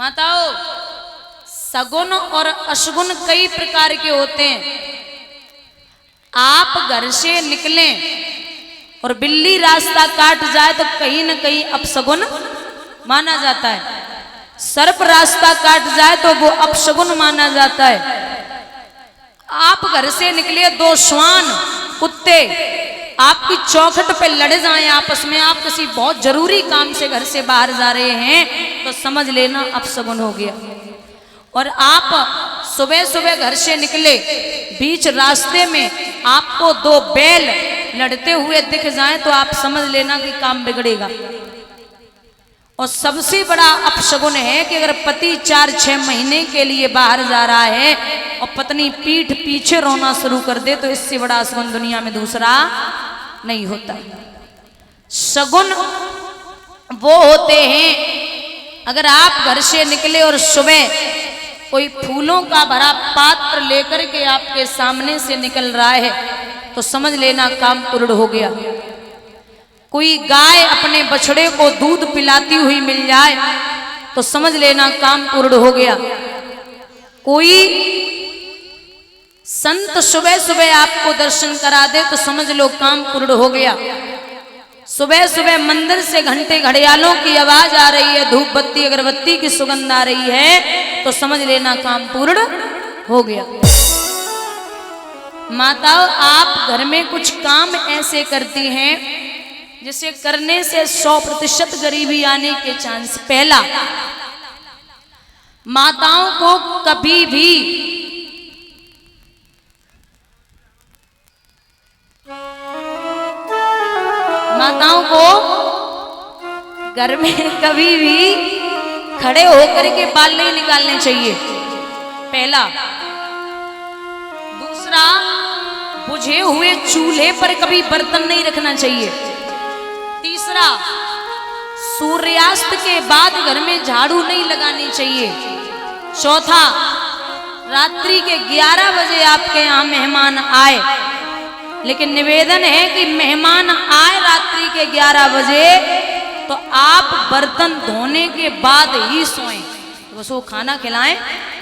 माताओं, सगुन और अशगुन कई प्रकार के होते हैं। आप घर से निकलें और बिल्ली रास्ता काट जाए तो कहीं न कहीं अपशगुन माना जाता है। सर्प रास्ता काट जाए तो वो अपशगुन माना जाता है। आप घर से निकले, दो श्वान कुत्ते आपकी चौखट पे लड़ जाएं आपस में, आप किसी बहुत जरूरी काम से घर से बाहर जा रहे हैं, तो समझ लेना अपशगुन हो गया। और आप सुबह सुबह घर से निकले, बीच रास्ते में आपको दो बैल लड़ते हुए दिख जाएं तो आप समझ लेना कि काम बिगड़ेगा। और सबसे बड़ा अपशगुन है कि अगर पति 4-6 महीने के लिए बाहर जा रहा है और पत्नी पीठ पीछे रोना शुरू कर दे, तो इससे बड़ा अपशगुन दुनिया में दूसरा नहीं होता। शगुन वो होते हैं, अगर आप घर से निकले और सुबह कोई फूलों का भरा पात्र लेकर के आपके सामने से निकल रहा है तो समझ लेना काम पूर्ण हो गया। कोई गाय अपने बछड़े को दूध पिलाती हुई मिल जाए तो समझ लेना काम पूर्ण हो गया। कोई संत सुबह सुबह आपको दर्शन करा दे तो समझ लो काम पूर्ण हो गया। सुबह सुबह मंदिर से घंटे घड़ियालों की आवाज आ रही है, धूप बत्ती अगरबत्ती की सुगंध आ रही है, तो समझ लेना काम पूर्ण हो गया। माताओं, आप घर में कुछ काम ऐसे करती हैं जिसे करने से 100% गरीबी आने के चांस। पहला, माताओं को कभी भी घर में कभी भी खड़े होकर के बाल नहीं निकालने चाहिए, पहला। दूसरा, बुझे हुए चूल्हे पर कभी बर्तन नहीं रखना चाहिए। तीसरा, सूर्यास्त के बाद घर में झाड़ू नहीं लगानी चाहिए। चौथा, रात्रि के 11 बजे आपके यहाँ मेहमान आए, लेकिन निवेदन है कि मेहमान आए रात्रि के 11 बजे तो आप बर्तन धोने के बाद ही सोएं। बस वो खाना खिलाएं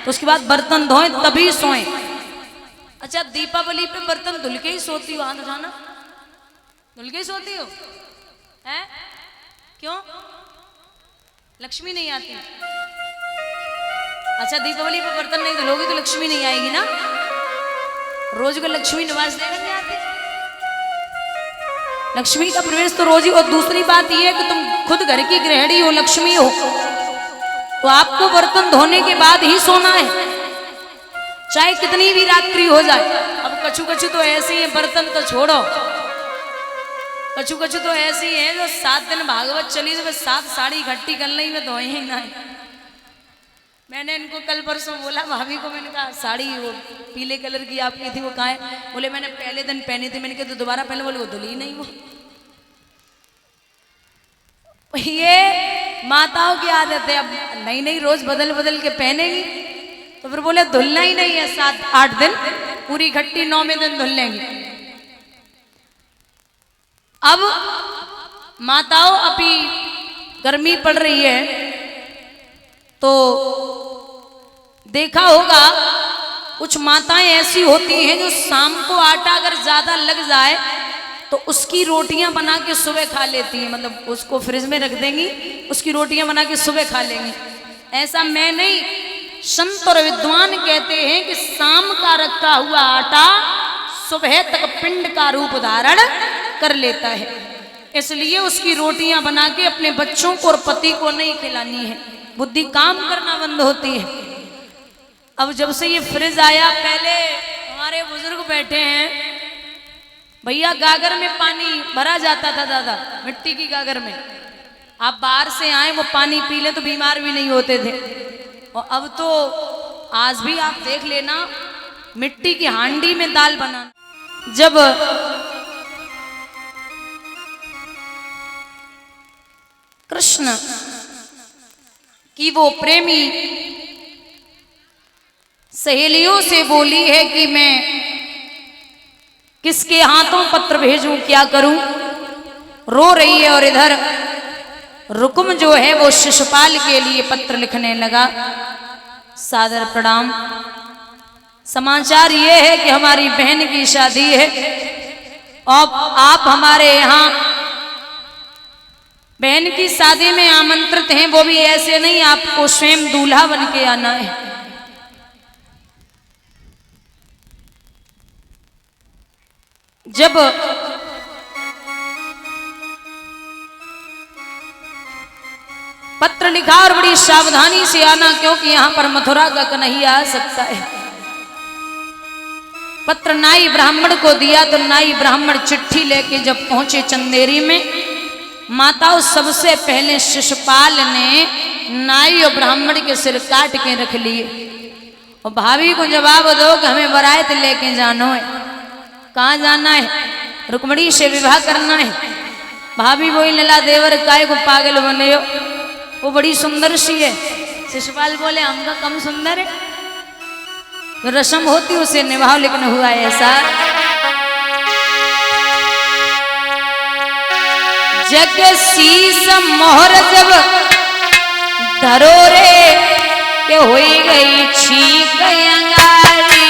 तो उसके बाद बर्तन धोएं तभी सोएं। अच्छा, दीपावली पे बर्तन धुल के ही सोती हो? हाथ उठाना। धुल के ही सोती हो? है? क्यों? लक्ष्मी नहीं आती? अच्छा, दीपावली पे बर्तन नहीं धुलोगी तो लक्ष्मी नहीं आएगी ना? रोज को लक्ष्मी निवास देने नहीं आती? लक्ष्मी का प्रवेश तो रोज ही। और दूसरी बात यह है कि तुम खुद घर की गृहिणी हो, लक्ष्मी हो, तो आपको बर्तन धोने के बाद ही सोना है, चाहे कितनी भी रात्रि हो जाए। अब कछु कछु तो ऐसे ही है, बर्तन तो छोड़ो, कछु कछु तो ऐसे ही है जो 7 दिन भागवत चली तो 7 साड़ी इकट्ठी कर ली में धोए ही नहीं। मैंने इनको कल परसों बोला, भाभी को, मैंने कहा साड़ी वो पीले कलर की आपकी थी, वो कहाँ है? बोले मैंने पहले दिन पहनी थी। मैंने कहा तो दोबारा पहले? बोले वो धुली नहीं। वो ये माताओं की आदत है, अब नई नई रोज बदल बदल के पहनेगी तो फिर बोले धुलना ही नहीं है 7-8 दिन, पूरी इकट्ठी 9वें दिन धुल लेंगी। अब माताओं, अभी गर्मी पड़ रही है तो देखा होगा कुछ माताएं ऐसी होती हैं जो शाम को आटा अगर ज्यादा लग जाए तो उसकी रोटियां बना के सुबह खा लेती हैं। मतलब उसको फ्रिज में रख देंगी, उसकी रोटियां बना के सुबह खा लेंगी। ऐसा मैं नहीं, संत और विद्वान कहते हैं कि शाम का रखा हुआ आटा सुबह तक पिंड का रूप धारण कर लेता है, इसलिए उसकी रोटियां बना के अपने बच्चों को और पति को नहीं खिलानी है। बुद्धि काम करना बंद होती है। अब जब से ये फ्रिज आया, पहले हमारे बुजुर्ग बैठे हैं भैया, गागर में पानी भरा जाता था दादा, मिट्टी की गागर में। आप बाहर से आए वो पानी पी ले तो बीमार भी नहीं होते थे। और अब तो आज भी आप देख लेना, मिट्टी की हांडी में दाल बना। जब कृष्ण की वो प्रेमी सहेलियों से बोली है कि मैं किसके हाथों पत्र भेजूं, क्या करूं, रो रही है और इधर रुकुम जो है वो शिशुपाल के लिए पत्र लिखने लगा। सादर प्रणाम। समाचार ये है कि हमारी बहन की शादी है और आप हमारे यहाँ बहन की शादी में आमंत्रित हैं, वो भी ऐसे नहीं, आपको स्वयं दूल्हा बन के आना है। जब पत्र लिखा और बड़ी सावधानी से आना, क्योंकि यहां पर मथुरा का कन्हैया आ सकता है। पत्र नाई ब्राह्मण को दिया तो नाई ब्राह्मण चिट्ठी लेके जब पहुंचे चंदेरी में, माताओं सबसे पहले शिशुपाल ने नाई और ब्राह्मण के सिर काट के रख लिए और भाभी को जवाब दो कि हमें बारात लेके जाना है। कहाँ जाना है? रुक्मणी से विवाह करना है। भाभी बोली लला देवर काय को पागल बने हो, वो बड़ी सुंदर सी है। शिशुपाल बोले हमका कम सुंदर है, जो रस्म होती उसे निभाओ, लेकिन हुआ ऐसा। जग शीस मोहर जब धरो रे के हुई गई छीक अंगारी।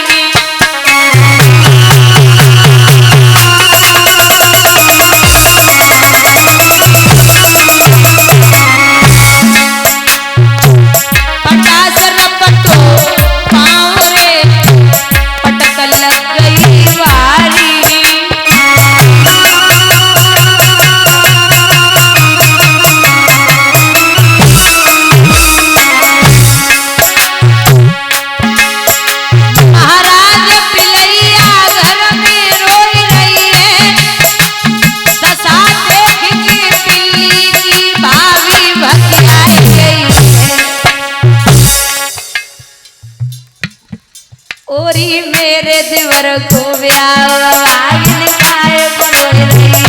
मेरे दिवर को व्यावागिन खाए पड़ोए रही है,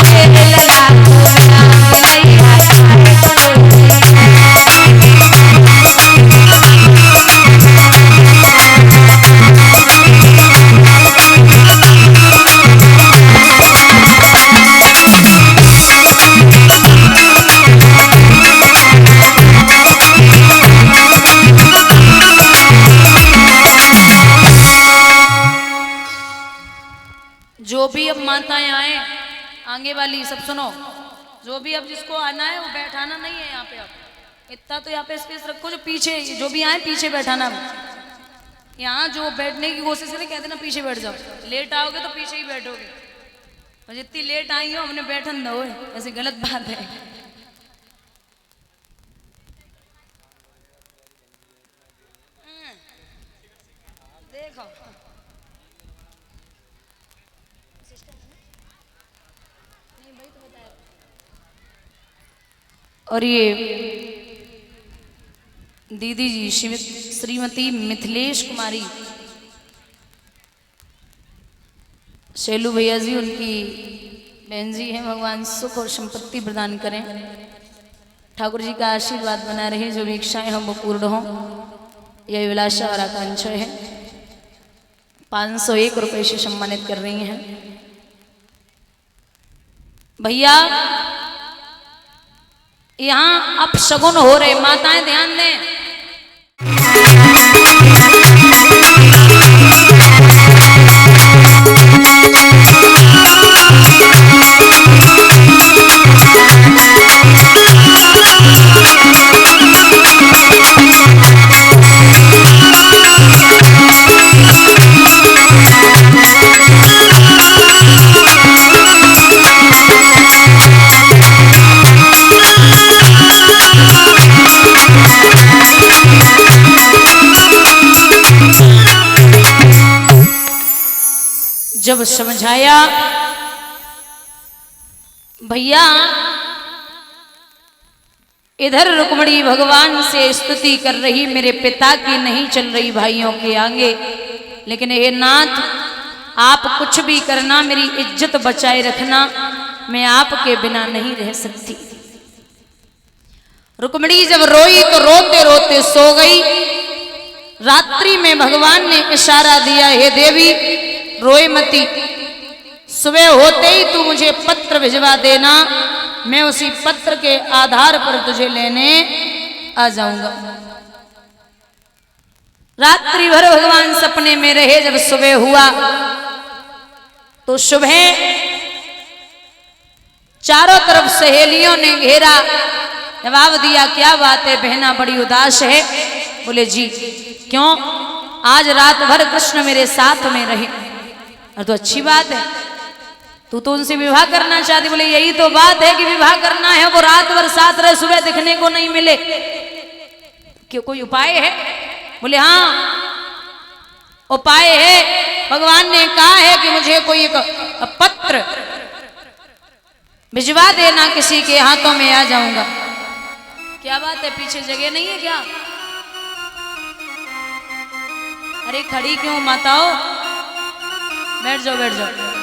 मेरे लला को व्यावागिन खाए पड़ोए जो भी अब माताएं आए आगे वाली सब सुनो, जो भी अब जिसको आना है वो बैठाना नहीं है यहाँ पे। अब इतना तो यहाँ पे स्पेस रखो, जो पीछे जो भी आए पीछे बैठाना। यहाँ जो बैठने की कोशिश करें कहते ना पीछे बैठ जाओ, लेट आओगे तो पीछे ही बैठोगे, और जितनी लेट आई हो हमने बैठन दो, ऐसे गलत बात है। देखो और ये दीदी जी श्रीमती मिथिलेश कुमारी शैलू भैया जी, उनकी बहन जी हैं। भगवान सुख और संपत्ति प्रदान करें, ठाकुर जी का आशीर्वाद बना रहे, जो भी इच्छाएं हम वो पूर्ण हों, यह अभिलाषा और आकांक्षा है। 501 रुपये से सम्मानित कर रही हैं भैया। यहाँ अब शगुन हो रहे, माताएं ध्यान दें। जब समझाया भैया, इधर रुक्मणी भगवान से स्तुति कर रही, मेरे पिता की नहीं चल रही भाइयों के आगे, लेकिन हे नाथ आप कुछ भी करना, मेरी इज्जत बचाए रखना, मैं आपके बिना नहीं रह सकती। रुक्मणी जब रोई तो रोते रोते सो गई। रात्रि में भगवान ने इशारा दिया, हे देवी रोए मती, सुबह होते ही तू मुझे पत्र भिजवा देना, मैं उसी पत्र के आधार पर तुझे लेने आ जाऊंगा। रात्रि भर भगवान सपने में रहे। जब सुबह हुआ तो सुबह चारों तरफ सहेलियों ने घेरा, जवाब दिया क्या बात है बहना, बड़ी उदास है। बोले जी क्यों, आज रात भर कृष्ण मेरे साथ में रहे। और तो अच्छी बात है, तू तो उनसे विवाह करना चाहती। बोले यही तो बात है कि विवाह करना है, वो रात भर साथ रहे, सुबह दिखने को नहीं मिले, क्यों कोई उपाय है? बोले हाँ उपाय है, भगवान ने कहा है कि मुझे कोई एक पत्र भिजवा देना, किसी के हाथों में आ जाऊंगा। क्या बात है, पीछे जगह नहीं है क्या? अरे खड़ी क्यों माताओ, बैठ जाओ बैठ जाओ।